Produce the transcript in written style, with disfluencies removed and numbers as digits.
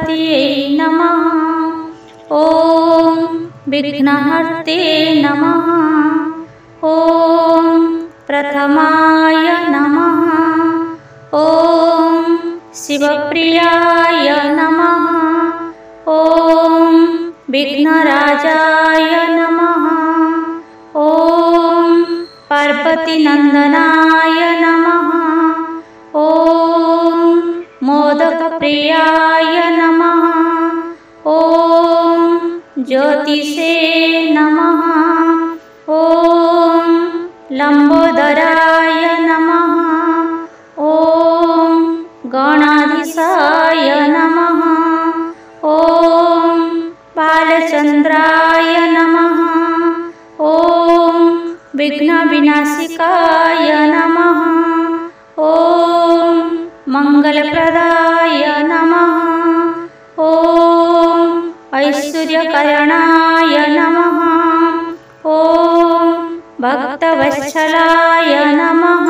गणपतये नमः। ॐ विघ्नहर्ते नमः। ॐ प्रथमाय नमः। ॐ शिवप्रियाय नमः। ॐ विघ्नराजाय नमः। ॐ पार्वतीनन्दनाय नमः। ॐ मोदकप्रियाय नमः। ॐ ज्योतिषे नमः। ॐ लम्बोदराय नमः। ॐ गणाधीशाय नमः। ॐ बालचन्द्राय नमः। ॐ विघ्नविनाशिकाय नमः। ॐ मङ्गलप्रदाय नमः। ॐ ऐश्वर्यकरणाय नमः। ॐ भक्तवत्सलाय नमः।